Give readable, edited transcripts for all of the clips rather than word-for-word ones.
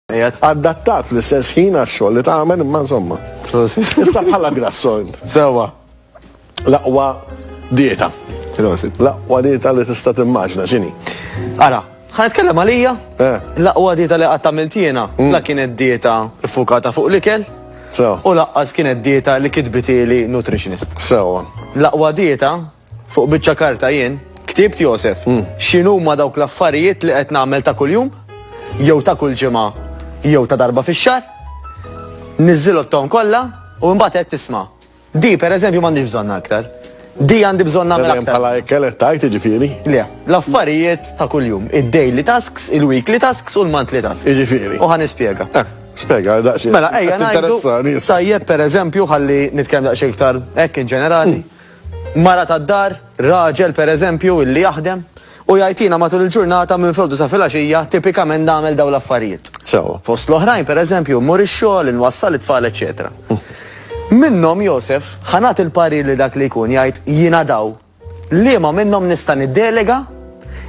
Adattat l-istess ħin għax-xogħol li tagħmel imma insomma. Issa bħala grasson. Sewa. L-aqwa dieta. L-aqwa dieta li tista' timmaġna x'inhi. Ara, ħanitkellem għalija? L-aqwa dieta li qatt għamilt jiena la kienet dieta ffukata fuq l-ikel u laqqas kienet dieta li kitbitieli nutritionist. Sewa. L-aqwa dieta fuq biċċa karta jien ktibt Josef x'inhuma dawk l-affarijiet li qed nagħmel ta' kuljum jew ta' kull ġimgħa jew ta' darba fix-xahar, niżżilhom kollha u mbagħad qed tisma'. Di pereżempju m'għandix bżonna aktar. Di għandi bżonn nagħmel aktar. Bħala ekkel tajt jiġifieri. Le, l-affarijiet ta' kuljum, id-daily tasks, il-weekly tasks u l-monthly tasks. Jiġifieri. U ħanispjega. Spjega daqsxejn. Mela ejja ngħidu tajjeb pereżempju ħalli nitkellem daqsxejn iktar hekk in ġenerali. Mara tad-dar, raġel pereżempju illi jaħdem u jgħidina matul il-ġurnata minn filgħodu sa filgħaxija tipikament nagħmel dawn l-affarijiet. Sewa. Fost l-oħrajn pereżempju mmur ix-xogħol, inwassal it-tfal, eċetera. Minnhom Josef ħanat il-parir li dak li jkun jgħid jiena daw liema minnhom nista' niddelega,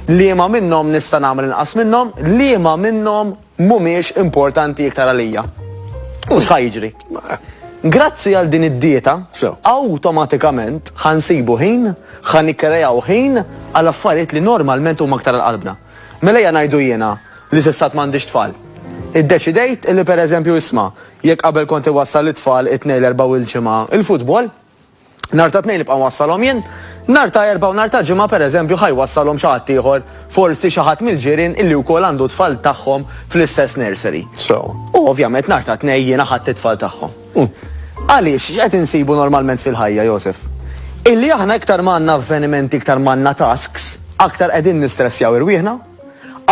liema minnhom nista' nagħmel inqas minnhom, liema minnhom mhumiex importanti iktar għalija. U x'ħajġri? Grazzi għal din id-dieta, awtomatikament ħansibu ħin, ħanikkrejaw ħin għal affarijiet li normalment huma aktar għal-qalbna. Mela ejja ngħidu jiena li s'issat m'għandix tfal. Iddeċidejt li pereżempju isma' jekk qabel kont iwassal it-tfal it-tnejn l-erba' il-ġimgħa il-futbol, nhar ta' tnejn nibqa' nwassalhom jien, nhar ta' erba' u nhar ta' ġimgħa pereżempju ħajwassalhom xi ħadd ieħor, forsi xi ħadd mill-ġirien illi wkoll għandu tfal tagħhom fl-istess nursery. U ovvjament nhar ta' tnejn jiena ħadd it-tfal tagħhom. Għaliex x'qed insibu normalment fil-ħajja, Josef? Illi aħna iktar m'għandna avvenimenti, iktar m'għandna tasks, aktar qegħdin nistressjaw irwieħna,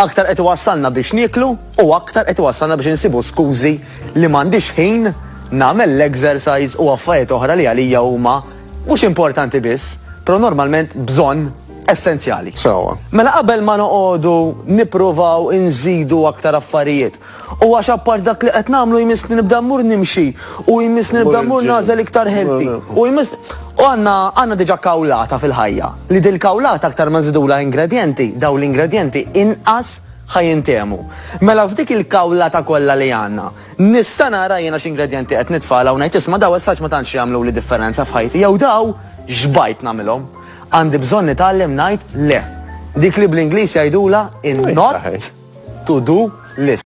aktar qed iwassalna biex nieklu u aktar qed iwassalna biex insibu skużi li m'għandix ħin nagħmel l-exercise u affarijiet oħra li għalija huma mhux importanti biss, però normalment bżonn essenzjali. Mela qabel ma noqogħdu nippruvaw inżidu aktar affarijiet. U għax apart dak li qed nagħmlu jmissni nibda mmur nimxi u jmissni nibda mmur nażel iktar healthy. U għandna diġà kawlata fil-ħajja. Li dil kawlata aktar ma nżidula ingredjenti, daw l-ingredjenti inqas ħajintemu. Mela f'dik il-kawlata kollha li għandna, nista' nara jiena x'ingredjenti qed nitfala u ngħid isma' daw essaġġ ma tantx jagħmlu li differenza f'ħajti jew daw x'bajt nagħmilhom. Għandi bżonn nitgħallem ngħid le. Dik li bl-Ingliż jgħidula in not to do list.